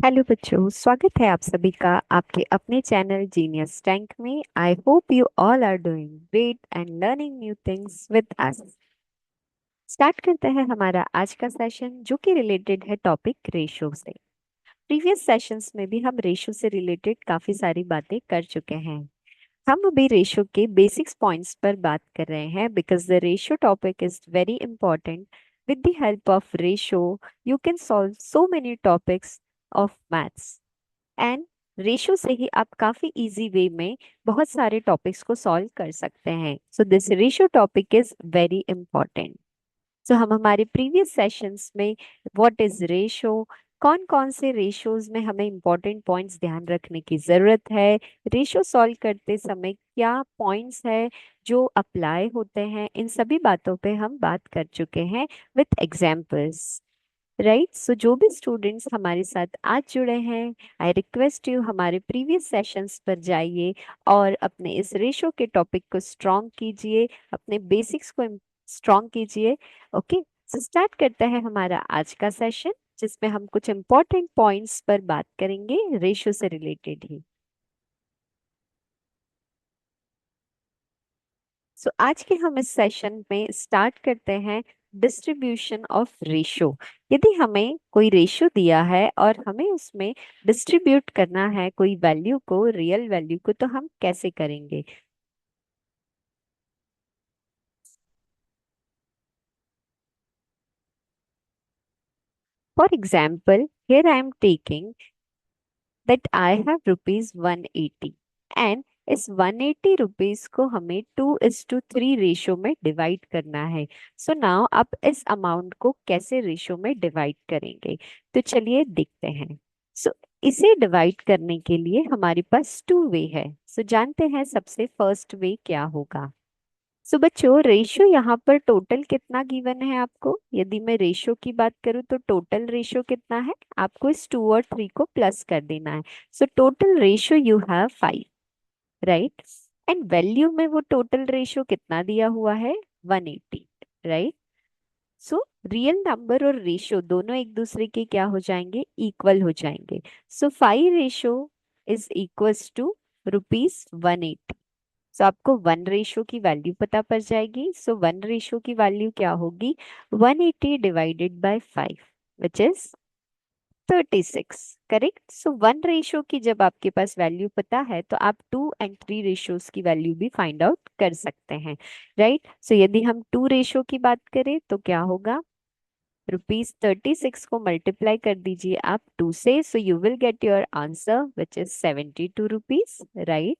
Hello बच्चों, स्वागत है आप सभी का आपके अपने चैनल जीनियस टैंक में। I hope you all are doing great and learning new things with us. Start करते हैं हमारा आज का सेशन जो कि रिलेटेड है टॉपिक रेशो से। प्रीवियस सेशंस में भी हम रेशो से रिलेटेड काफी सारी बातें कर चुके हैं। हम अभी रेशो के बेसिक्स पॉइंट्स पर बात कर रहे हैं because the ratio topic is very important. With the help of ratio you can solve so many topics of maths and ratio से ही आप काफी इजी वे में बहुत सारे टॉपिक्स को सॉल्व कर सकते हैं। So this ratio topic is very important. So हम हमारे प्रीवियस सेशंस में व्हाट इज रेशो, कौन कौन से रेशोज में हमें इंपॉर्टेंट पॉइंट्स ध्यान रखने की जरूरत है, रेशो सॉल्व करते समय क्या पॉइंट्स है जो अप्लाई होते हैं, इन सभी बातों पे हम बात कर चुके हैं विथ एग्जाम्पल्स। राइट, सो जो भी स्टूडेंट्स हमारे साथ आज जुड़े हैं, आई रिक्वेस्ट यू हमारे प्रीवियस सेशंस पर जाइए और अपने इस रेशो के टॉपिक को स्ट्रॉन्ग कीजिए, अपने बेसिक्स को स्ट्रॉन्ग कीजिए। ओके, सो स्टार्ट करते हैं हमारा आज का सेशन जिसमें हम कुछ इंपॉर्टेंट पॉइंट्स पर बात करेंगे रेशो से रिलेटेड ही। सो आज के हम इस सेशन में स्टार्ट करते हैं डिस्ट्रीब्यूशन ऑफ रेशो। यदि हमें कोई रेशो दिया है और हमें उसमें डिस्ट्रीब्यूट करना है कोई वैल्यू को, रियल वैल्यू को, तो हम कैसे करेंगे। For example, here I am taking that I have rupees 180 and इस 180 रुपीज को हमें 2:3 रेशो में डिवाइड करना है। सो नाउ आप इस अमाउंट को कैसे रेशो में डिवाइड करेंगे, तो चलिए देखते हैं। सो इसे डिवाइड करने के लिए हमारे पास टू वे है। सो जानते हैं सबसे फर्स्ट वे क्या होगा। सो बच्चों, रेशियो यहाँ पर टोटल कितना गिवन है आपको, यदि मैं रेशियो की बात करूँ तो टोटल रेशियो कितना है, आपको इस 2 और 3 को प्लस कर देना है। So total ratio you have 5, right. And value में वो टोटल रेशियो कितना दिया हुआ है, 180, राइट। सो रियल नंबर और रेशियो दोनों एक दूसरे के क्या हो जाएंगे, इक्वल हो जाएंगे। So 5 ratio is equals to rupees 180। So आपको 1 रेशो की वैल्यू पता पड़ जाएगी। सो 1 रेशो की वैल्यू क्या होगी, 180 divided by 5 which is 36, correct. So 1 ratio की जब आपके पास वैल्यू पता है तो आप 2 और 3 रेशोज की वैल्यू भी फाइंड आउट कर सकते हैं, राइट। सो यदि हम 2 रेशो की बात करें तो क्या होगा, रुपीज 36 को मल्टीप्लाई कर दीजिए आप 2 से, so you will get your answer which is 72 rupees, right.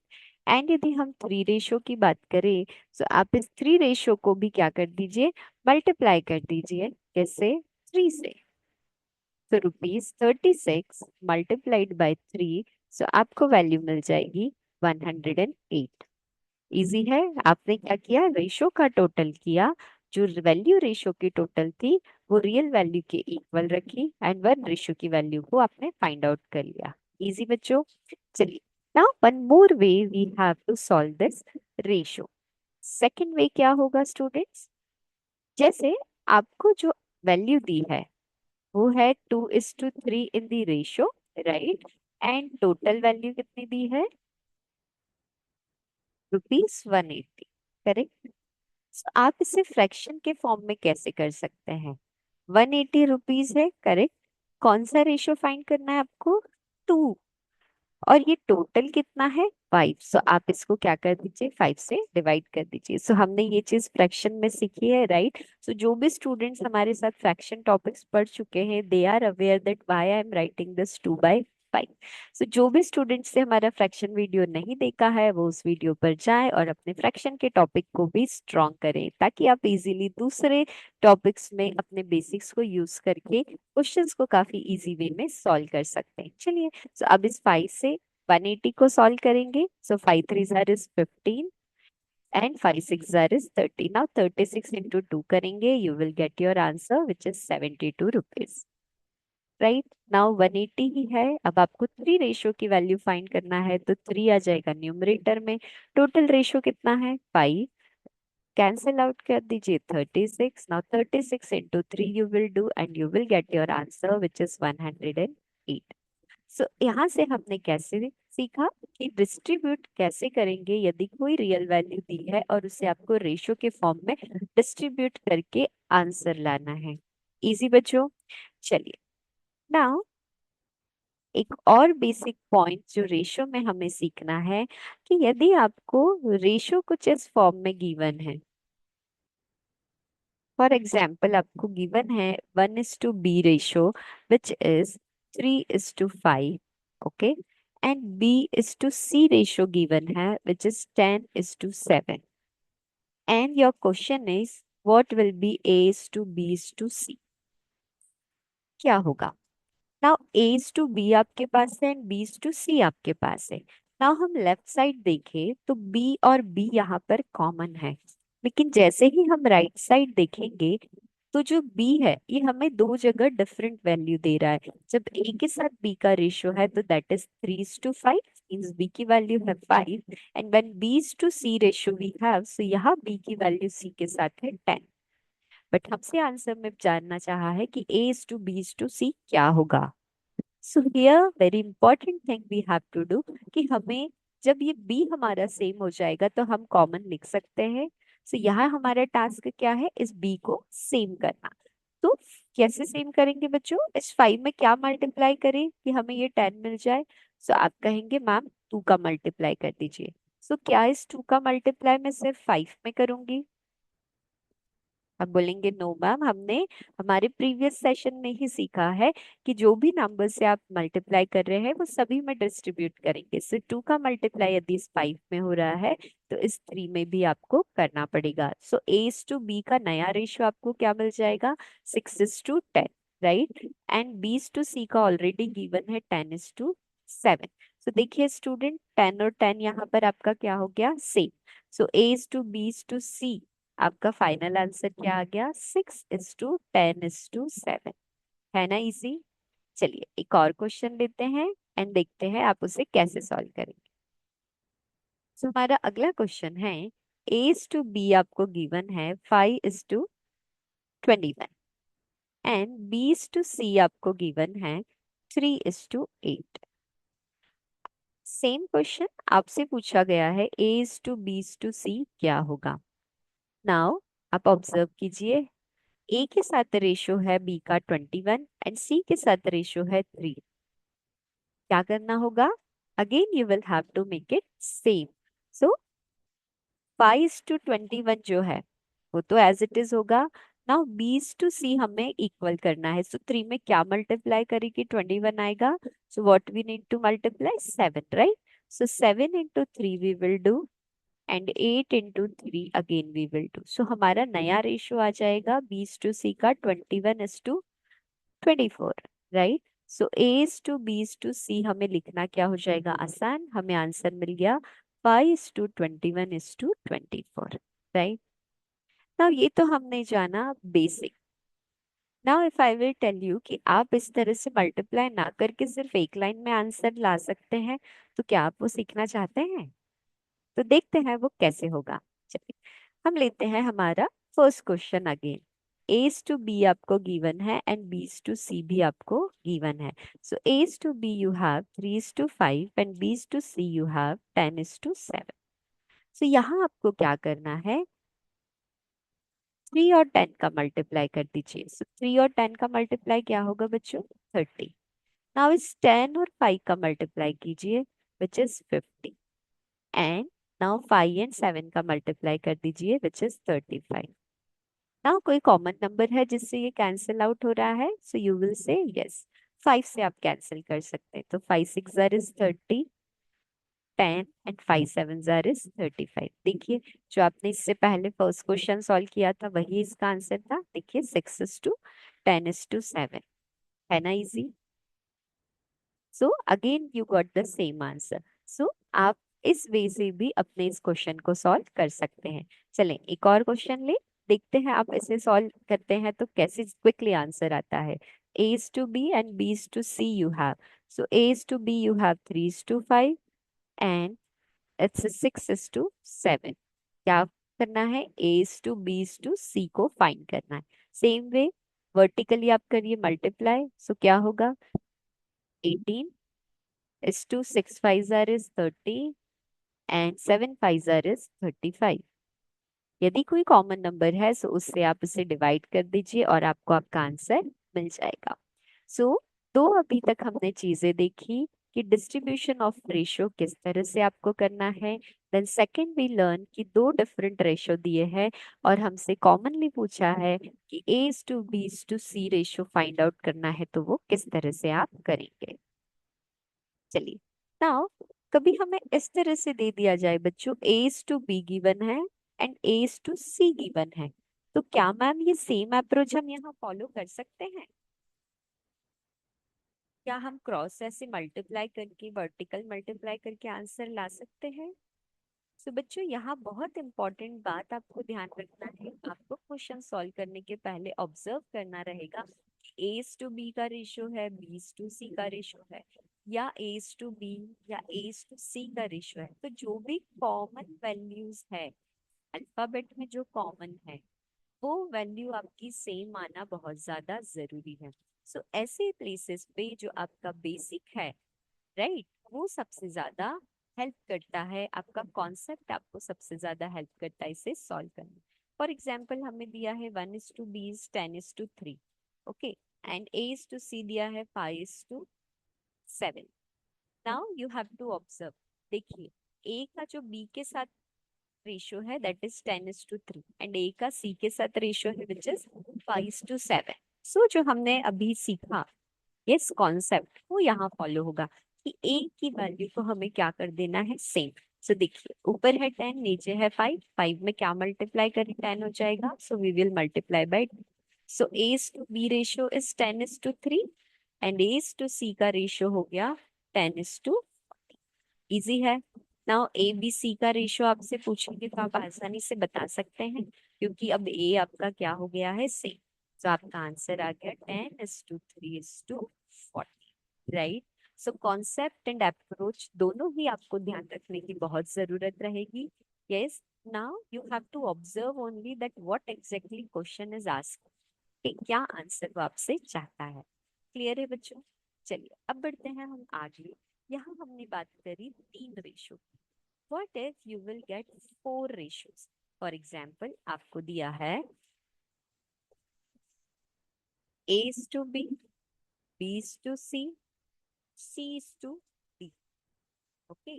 And यदि हम 3 रेशो की बात करें तो आप इस 3 रेशो को भी क्या कर दीजिए, मल्टीप्लाई कर दीजिए, कैसे, 3 से। तो रुपीज 36 मल्टीप्लाइड बाय 3, सो आपको वैल्यू मिल जाएगी 108। इजी है। आपने क्या किया, रेशो का टोटल किया, जो वैल्यू रेशो की टोटल थी वो रियल वैल्यू के इक्वल रखी एंड 1 रेशो की वैल्यू को आपने फाइंड आउट कर लिया। इजी बच्चों। चलिए, now one more way we have to solve this ratio. Second way क्या होगा स्टूडेंट्स, जैसे आपको जो वैल्यू दी है वो है 2:3 in the ratio, right. And total value कितनी दी है, रुपीज 180, करेक्ट। आप इसे फ्रैक्शन के फॉर्म में कैसे कर सकते हैं, 180 रुपीज है, करेक्ट। कौन सा रेशियो फाइंड करना है आपको, 2, और ये टोटल कितना है, 5। सो आप इसको क्या कर दीजिए, 5 से डिवाइड कर दीजिए। सो हमने ये चीज फ्रैक्शन में सीखी है, राइट। सो जो भी स्टूडेंट्स हमारे साथ फ्रैक्शन टॉपिक्स पढ़ चुके हैं they are aware that why I am writing this 2/5। So जो भी स्टूडेंट्स से हमारा फ्रैक्शन वीडियो नहीं देखा है वो उस वीडियो पर जाएं और अपने फ्रैक्शन के टॉपिक को भी स्ट्रॉन्ग करें ताकि आप इजीली दूसरे टॉपिक्स में अपने बेसिक्स को यूज करके क्वेश्चंस को काफी इजी वे में सॉल्व कर सकते हैं। चलिए, सो अब इस 5 से 180 को सॉल्व करेंगे। सो 5 3 is 15 and 5 6 is 30। Now 36 into 2 करेंगे, you will get your answer which is 72 rupees, right. Now 180 ही है, अब आपको 3 रेशो की वैल्यू फाइंड करना है तो 3 आ जाएगा न्यूमरेटर में। टोटल रेशो कितना है, 5, कैंसिल आउट कर दीजिए 36। Now 36 into 3 you will do and you will get your answer which is 108। सो यहाँ से हमने कैसे सीखा कि डिस्ट्रीब्यूट कैसे करेंगे यदि कोई रियल वैल्यू दी है और उसे आपको रेशो के फॉर्म में डिस्ट्रीब्यूट करके आंसर लाना है। इजी बच्चों। चलिए नाउ एक और बेसिक पॉइंट जो रेशो में हमें सीखना है कि यदि आपको रेशो कुछ इस फॉर्म में गिवन है, फॉर एग्जाम्पल आपको गिवन है 1:b ratio which is 3:5, okay, and b:c ratio given है which is 10:7, and your question is what will be a:b:c, क्या होगा? नाउ एज टू बी आपके पास है एंड बीज टू सी आपके पास है। नाउ हम लेफ्ट साइड देखें तो बी और बी यहाँ पर कॉमन है, लेकिन जैसे ही हम राइट साइड देखेंगे तो जो बी है ये हमें दो जगह डिफरेंट वैल्यू दे रहा है। जब ए के साथ बी का रेशियो है तो दैट इज 3:5, मींस बी की वैल्यू है 5, and when B to C ratio we have, so यहाँ बी की वैल्यू सी के साथ है 10। बट हमसे आंसर में जानना चाहा है कि A is to B is to C क्या होगा। So here very important thing we have to do कि हमें जब ये बी हमारा सेम हो जाएगा तो हम कॉमन लिख सकते हैं। सो यहाँ हमारा टास्क क्या है, इस बी को सेम करना। तो कैसे सेम करेंगे बच्चों, इस 5 में क्या मल्टीप्लाई करें कि हमें ये 10 मिल जाए? सो आप कहेंगे मैम 2 का मल्टीप्लाई कर दीजिए। सो क्या इस 2 का मल्टीप्लाई मैं सिर्फ 5 में करूंगी? आप बोलेंगे नो मैम, हमने हमारे प्रीवियस सेशन में ही सीखा है कि जो भी नंबर से आप मल्टीप्लाई कर रहे हैं वो सभी में डिस्ट्रीब्यूट करेंगे। सो 2 का मल्टीप्लाई यदि इस 5 में हो रहा है तो इस 3 में भी आपको करना पड़ेगा। सो a:b का नया रेशियो आपको क्या मिल जाएगा? 6:10, राइट, एंड b:c का ऑलरेडी गिवन है 10:7। सो देखिए स्टूडेंट, 10 और 10 यहाँ पर आपका क्या हो गया, सेम। सो a:b:c आपका फाइनल आंसर क्या आ गया? 6:10:7, है ना इजी। चलिए एक और क्वेश्चन लेते हैं एंड देखते हैं आप उसे कैसे सॉल्व करेंगे। तो हमारा अगला क्वेश्चन है, a:b आपको गिवन है 5:21 एंड b:c आपको गिवन है 3:8। सेम क्वेश्चन आपसे पूछा गया है a:b:c क्या होगा। नाउ आप ऑब्जर्व कीजिए, ए के साथ रेशो है बी का 21 एंड सी के साथ रेशो है 3। क्या करना होगा? Again you will have to make it same. So 5:21 जो है वो तो एज इट इज होगा। नाउ b:c हमें इक्वल करना है। सो 3 में क्या मल्टीप्लाई करेगी? 21 आएगा। So what we need to multiply? 7, right. So 7 into 3 we will do and 8 into 3 again we will do. So हमारा नया रेशियो आ जाएगा b:c का 21:24, राइट। सो a:b:c हमें लिखना क्या हो जाएगा? आसान, हमें आंसर मिल गया 5:21:24, राइट। नाउ ये तो हमने जाना basic. Now if I will tell you कि आप इस तरह से मल्टीप्लाई ना करके सिर्फ एक लाइन में आंसर ला सकते हैं, तो क्या आप वो सीखना चाहते हैं? तो देखते हैं वो कैसे होगा। चलिए हम लेते हैं हमारा first question again. A's to B आपको गिवन है एंड बीज टू सी भी आपको गिवन है। So A's to B you have 3:5 and B's to C you have 10:7। So यहाँ आपको क्या करना है, 3 और 10 का मल्टीप्लाई कर दीजिए। सो 3 और 10 का मल्टीप्लाई क्या होगा बच्चों? 30। नाउ इस 10 और 5 का मल्टीप्लाई कीजिए which is 50, and now 5 and 7 का मल्टीप्लाई कर दीजिए विच इज 35। नाउ कोई कॉमन नंबर है जिससे ये कैंसिल आउट हो रहा है? So you will say yes, 5 से आप कैंसिल कर सकते हैं। तो 5 6 jar is 30, 10 and 5 7 jar is 35। देखिए जो आपने इससे पहले फर्स्ट क्वेश्चन सॉल्व किया था वही इसका आंसर था। देखिए 6:10:7, है ना easy. So again you got the same answer. So आप इस वे से भी अपने इस क्वेश्चन को सॉल्व कर सकते हैं। चलें एक और क्वेश्चन ले, देखते हैं आप इसे सॉल्व करते हैं तो कैसे क्विकली आंसर आता है। a is to b and b is to c you have. So a is to b you have 3:5 and it's a 6:7। क्या करना है? a is to b is to c को फाइंड करना है। Same way vertically आप करिए multiply. सो क्या होगा? 18 is to 6 5s is 30 and 7 5s is 35। यदि कोई कॉमन नंबर है तो उससे आप उसे डिवाइड कर दीजिए और आपको आपका आंसर मिल जाएगा। सो दो अभी तक हमने चीजें देखी कि डिस्ट्रीब्यूशन ऑफ रेशियो किस तरह से आपको करना है। देन सेकंड वी लर्न कि दो डिफरेंट रेशियो दिए हैं और हमसे कॉमनली पूछा है कि A is to B is to C ratio find out करना है, तो वो किस तरह से आप करेंगे। चलिए नाउ कभी हमें इस तरह से दे दिया जाए बच्चों, A is to B given है and A is to C given है, तो क्या मैम ये सेम अप्रोच हम यहाँ फॉलो कर सकते हैं? क्या हम क्रॉस ऐसे मल्टीप्लाई करके वर्टिकल मल्टीप्लाई करके आंसर ला सकते हैं? तो बच्चों यहाँ बहुत इंपॉर्टेंट बात आपको ध्यान रखना है, आपको क्वेश्चन सॉल्व करने के पहले ऑब्जर्व करना रहेगा कि ए टू बी का रेशियो है, बी टू सी का रेशियो है, या ए टू बी या ए टू सी का रेशियो है। तो जो भी कॉमन वैल्यूज है अल्फाबेट में, जो कॉमन है वो वैल्यू आपकी सेम आना बहुत ज्यादा जरूरी है। सो ऐसे प्लेसेस पे जो आपका बेसिक है, राइट, वो सबसे ज्यादा हेल्प करता है, आपका कॉन्सेप्ट आपको सबसे ज्यादा हेल्प करता है इसे सॉल्व करने। फॉर एग्जाम्पल हमें दिया है 1 is to B is 10 is to 3, okay, and A is to C दिया है 5 is to 7। Now you have to observe, देखिए ए का जो बी के साथ रेशियो है that is 10 is to 3 and A का सी के साथ रेशियो है विच इज 5 टू 7। सो जो हमने अभी सीखा इस कॉन्सेप्ट को यहाँ फॉलो होगा कि ए की वैल्यू को हमें क्या कर देना है, सेम। सो देखिए ऊपर है 10 नीचे है 5, 5 में क्या मल्टीप्लाई करें 10 हो जाएगा, so we will multiply by. So A to B ratio is 10 is to 3 and A to C का रेशियो हो गया 10 इज टू। इजी है। नाउ ए बी सी का रेशियो आपसे पूछेंगे तो आप आसानी से बता सकते हैं क्योंकि अब ए आपका क्या हो गया है, सेम। तो आपका आंसर आ गया 10 is to 3 is to 40, right. So concept and approach दोनों ही आपको ध्यान रखने की बहुत जरूरत रहेगी। Yes, now you have to observe only that what exactly question is asked, कि क्या आंसर वो आपसे चाहता है। क्लियर है बच्चों? चलिए अब बढ़ते हैं हम आगे। यहाँ हमने बात करी तीन ratio. What if you will get four ratios? For example आपको दिया है A is to B, B is to C, C is to D, okay,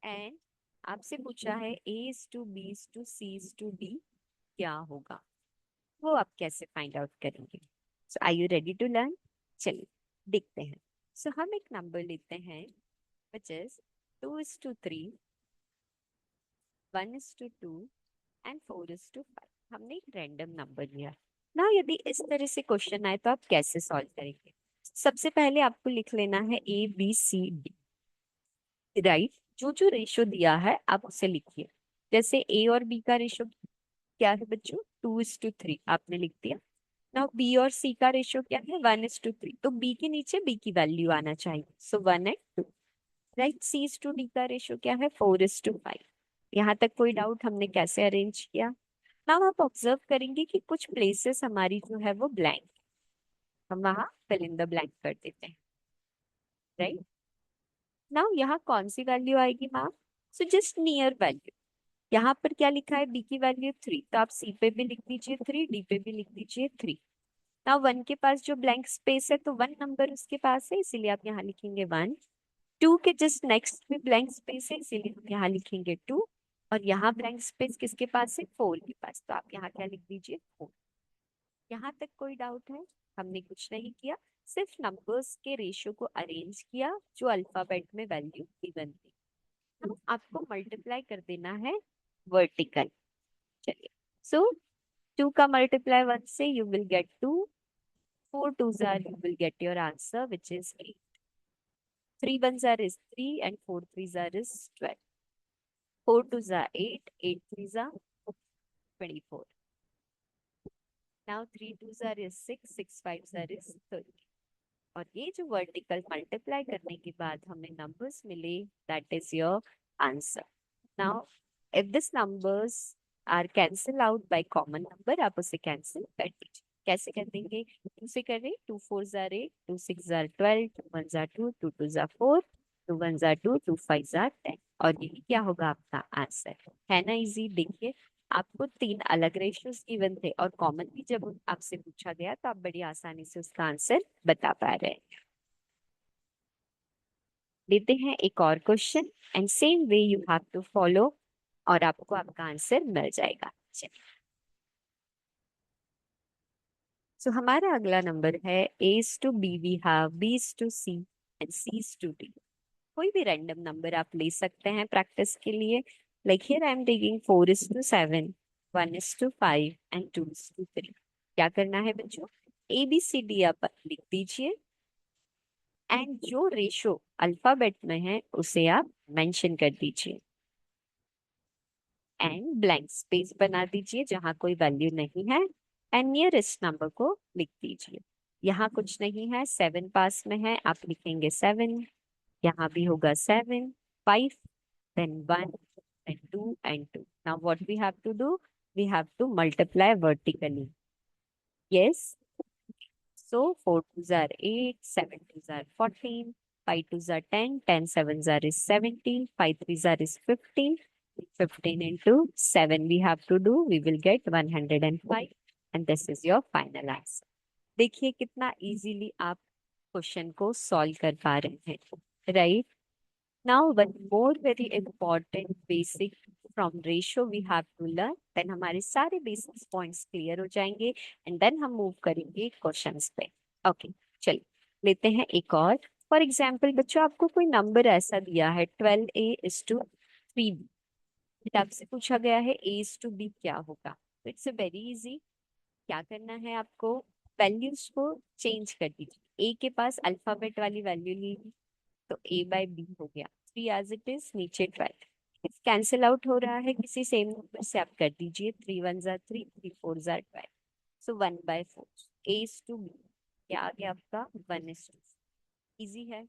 and आपसे पूछा है A is to B is to C is to D क्या होगा, वो आप कैसे फाइंड आउट करेंगे? So are you ready to learn? चलिए देखते हैं। सो हम एक नंबर लेते हैं which is 2 is to 3, 1 is to 2 and 4 is to 5। हमने एक रैंडम नंबर लिया ना। यदि इस तरह से क्वेश्चन आए तो आप कैसे सॉल्व करेंगे? सबसे पहले आपको लिख लेना है A B C D, right. जो जो रेशो दिया है आप उसे लिखिए। जैसे ए और बी का रेशो क्या है बच्चों, 2:3 आपने लिख दिया। नाउ बी और सी का रेशो क्या है, 1:3, तो बी के नीचे बी की वैल्यू आना चाहिए, so 1 and 2, right. C is to D का रेशियो क्या है, 4:5। यहाँ तक कोई डाउट हमने कैसे अरेंज किया? नाउ आप ऑब्जर्व करेंगे कि कुछ प्लेसेस हमारी जो है वो ब्लैंक, हम वहाँ फिल इन द ब्लैंक कर देते हैं, राइट। नाउ यहाँ कौन सी वैल्यू आएगी ma'am? So just near value. यहाँ पर क्या लिखा है, बी की वैल्यू 3, तो आप सी पे भी लिख दीजिए 3, डी पे भी लिख दीजिए 3। नाउ 1 के पास जो ब्लैंक स्पेस है तो 1 नंबर उसके पास है, इसीलिए आप यहाँ लिखेंगे 1। 2 के जस्ट नेक्स्ट में ब्लैंक स्पेस है, इसीलिए हम यहाँ लिखेंगे 2। और यहाँ ब्लैंक स्पेस किसके पास है, 4 के पास, तो आप यहाँ क्या लिख दीजिए 4। यहाँ तक कोई डाउट है? हमने कुछ नहीं किया, सिर्फ नंबर्स के रेशियो को अरेंज किया जो अल्फाबेट में वैल्यू गिवन थी। अब आपको मल्टीप्लाई कर देना है वर्टिकल। चलिए, सो 2 का मल्टीप्लाई 1 से you will gate 2, 4 2s are you will get your answer which is 8, 3 1s are is 3 and 4 3s are is 12, 4 2s are 8, 8 3s are 24। Now 3 2s are is 6, 6 5s are is 30। और ये जो vertical multiply करने के बाद हमें numbers मिले, that is your answer. Now if this numbers are cancel out by common number, आप उसे कैंसिल कर दीजिए। कैसे कर देंगे? 2 से कर रहे, 2 4 jar 8, 2 6 jar 12, 2 1 jar 2, 2 2 jar 4, 2 1 jar 2, 2 5 jar 10। और यही क्या होगा आपका आंसर? है ना इजी? देखिए, आपको 3 अलग रेशियोज गिवन थे और कॉमन भी जब आपसे पूछा गया तो आप बड़ी आसानी से उसका आंसर बता पा रहे हैं। लेते हैं एक और question, and same way you have to follow, और आपको आपका आंसर मिल जाएगा। चलिए, सो हमारा अगला नंबर है a is to b we have b is to c and c is to d। कोई भी रैंडम नंबर आप ले सकते हैं प्रैक्टिस के लिए। Like here I am taking 4 is to 7, 1 is to 5 and 2 is to 3। क्या करना है बच्चों? ए बी सी डी आप लिख दीजिए, एंड जो रेशो अल्फाबेट में है उसे आप मेंशन कर दीजिए, एंड ब्लैंक स्पेस बना दीजिए जहां कोई वैल्यू नहीं है, एंड नियरेस्ट नंबर को लिख दीजिए। यहाँ कुछ नहीं है, 7 पास में है, आप लिखेंगे 7। यहाँ भी होगा 7, 5, then 1, then 2 and 2। Now what we have to do? We have to multiply vertically। Yes, so 4 twos are 8, 7 twos are 14, 5 twos are 10, 10 sevens are is 17, 5 threes are is 15, 15 into 7 we have to do, we will get 105, and this is your final answer। देखिए कितना easily आप question को solve कर पा रहे हैं, right? Now one more very important basic from ratio we have to learn, then हमारे सारे बेसिक पॉइंट्स क्लियर हो जाएंगे, एंड देन हम मूव करेंगे क्वेश्चंस पे। ओके, चलिए लेते हैं एक और। फॉर एग्जाम्पल बच्चों, आपको कोई नंबर ऐसा दिया है 12a is to 3b, आपसे पूछा गया है a is to b क्या होगा? तो इट्स वेरी इजी। क्या करना है आपको? वैल्यूज को चेंज कर दीजिए। ए के पास अल्फाबेट वाली वैल्यू ली, तो a बाय b हो गया, 3 एज इट इज, नीचे 12। कैंसिल आउट हो रहा है किसी सेम नंबर से, आप कर दीजिए, 3 1 jar 3, 3 4 jar 12, so 1/4। a is to b क्या आ गया आपका? 1:2। इजी है।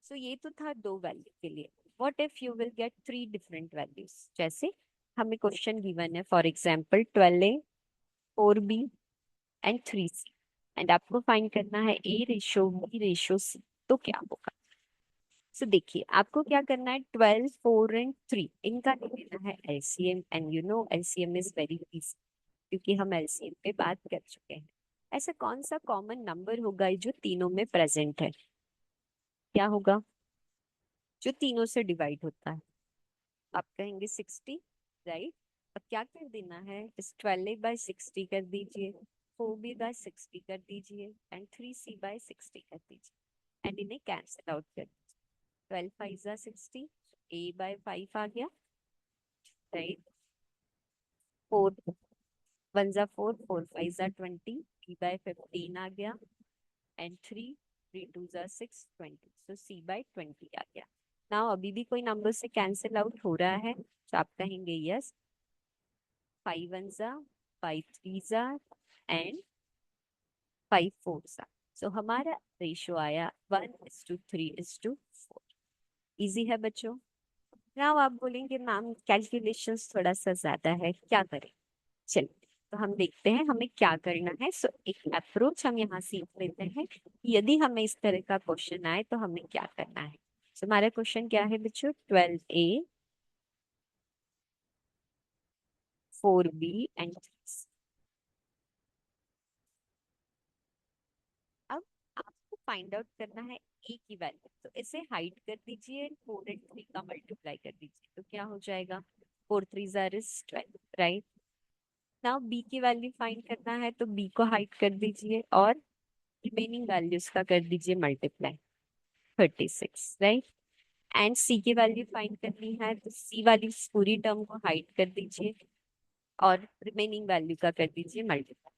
सो ये तो था दो वैल्यू के लिए। What if you will gate 3 different values? जैसे हमें क्वेश्चन गिवन है for example 12a, 4b and 3c, and आपको फाइंड करना है a ratio b ratio c, तो क्या होगा? सो देखिए, आपको क्या करना है, 12, 4 एंड 3 इनका ले लेना है LCM, and you know LCM is very easy, क्योंकि हम एलसीएम पे बात कर चुके हैं। ऐसा कौन सा कॉमन नंबर होगा जो तीनों में प्रेजेंट है? क्या होगा जो तीनों से डिवाइड होता है? आप कहेंगे 60, राइट? अब क्या कर देना है, इस 12a/60 कर दीजिए, 4b/60 कर दीजिए, एंड 3c/60 कर दीजिए, एंड इन्हें कैंसिल आउट कर दीजिए। 12 5 जा 60, a/5 आ गया, राइट? 4 1 जा 4, 4 5 जा 20, b/15 आ गया, एंड 3 3 2 जा 6, 20, सो c/20 आ गया। नाउ अभी भी कोई नंबर से कैंसिल आउट हो रहा है, तो आप कहेंगे यस, 5 1 जा 5 3 जा एंड 5 4 जा। सो हमारा रेशियो आया 1:3:4। इजी है बच्चों। नाउ आप बोलेंगे मैम कैलकुलेशंस थोड़ा सा ज्यादा है, क्या करें? चलिए, तो हम देखते हैं हमें क्या करना है। सो एक अप्रोच हम यहाँ सीख लेते हैं कि यदि हमें इस तरह का क्वेश्चन आए तो हमें क्या करना है। सो हमारा क्वेश्चन क्या है बच्चों? 12a, 4b and 3c। अब आपको फाइंड आउट करना है ए की वैल्यू, तो इसे हाइड कर दीजिए, 4 एंड 3 का मल्टीप्लाई कर दीजिए, तो क्या हो जाएगा? 4 3 जार इज 12, राइट? नाउ बी की वैल्यू फाइंड करना है, तो बी को हाइड कर दीजिए और रिमेनिंग वैल्यूज का कर दीजिए मल्टीप्लाई, 36, राइट? एंड सी की वैल्यू फाइंड करनी है, तो सी वाली इस पूरी टर्म को हाइड कर दीजिए और रिमेनिंग वैल्यू का कर दीजिए मल्टीप्लाई।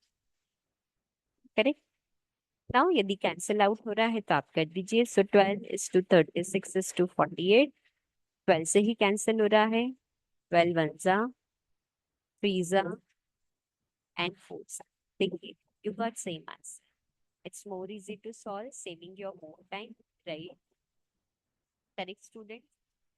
करेक्ट? नाउ यदि कैंसिल आउट हो रहा है तो आप कर दीजिए, सो 12:36:48, 12 से ही कैंसिल हो रहा है, 12 1 जा 3 जा एंड 4 जा। देखिए, you got same answer। It's more easy to solve, saving your more time, right? Correct, student?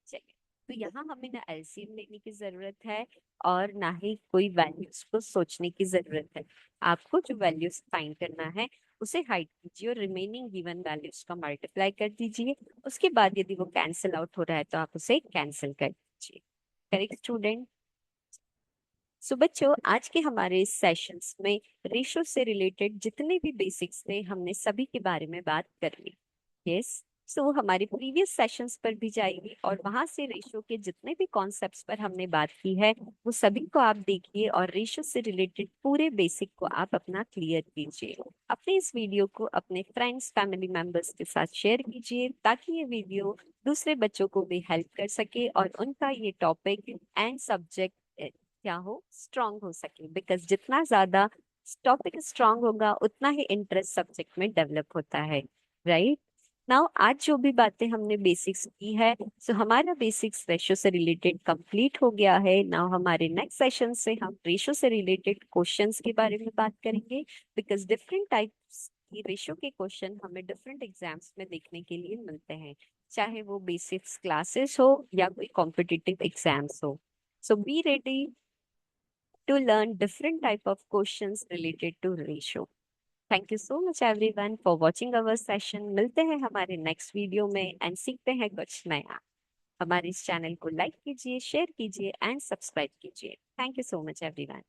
चलिए, तो यहाँ हमें ना एलसीएम लेने की जरूरत है और ना ही कोई वैल्यूज को सोचने की जरूरत है। आपको जो वैल्यूज फाइंड करना है उसे हाइड कीजिए और रिमेनिंग गिवन वैल्यूज का मल्टीप्लाई कर दीजिए। उसके बाद यदि वो कैंसिल आउट हो रहा है तो आप उसे कैंसिल कर दीजिए। Correct student. सो बच्चों, आज के हमारे इस सेशंस में रेशो से रिलेटेड जितने भी बेसिक्स थे हमने सभी के बारे में बात कर ली। यस। सो वो हमारे प्रीवियस सेशंस पर भी जाइए और वहां से रेशो के जितने भी कॉन्सेप्ट्स पर हमने बात की है वो सभी को आप देखिए और रेशो से रिलेटेड पूरे बेसिक को आप अपना क्लियर कीजिए। अपने इस वीडियो को अपने फ्रेंड्स फैमिली मेंबर्स के साथ शेयर कीजिए ताकि ये वीडियो दूसरे बच्चों को भी हेल्प कर सके और उनका ये टॉपिक एंड सब्जेक्ट क्या हो, स्ट्रांग हो सके। बिकॉज जितना ज्यादा टॉपिक स्ट्रांग होगा उतना ही इंटरेस्ट सब्जेक्ट में डेवलप होता है। राइट। नाउ आज जो भी बातें हमने बेसिक्स की है, सो हमारा बेसिक्स रेशो से रिलेटेड कंप्लीट हो गया है। नाउ हमारे नेक्स्ट सेशन से हम रेशो से रिलेटेड क्वेश्चंस के बारे में बात करेंगे। बिकॉज डिफरेंट टाइप्स की रेशो के क्वेश्चन हमें डिफरेंट एग्जाम्स में देखने के लिए मिलते हैं, चाहे वो बेसिक्स क्लासेस हो या कोई कॉम्पिटिटिव एग्जाम्स हो। So be ready to learn different type of questions related to ratio. Thank you so much everyone for watching our session. मिलते हैं हमारे नेक्स्ट वीडियो में एंड सीखते हैं कुछ नया। हमारे इस चैनल को लाइक कीजिए, शेयर कीजिए एंड सब्सक्राइब कीजिए। Thank you so much everyone.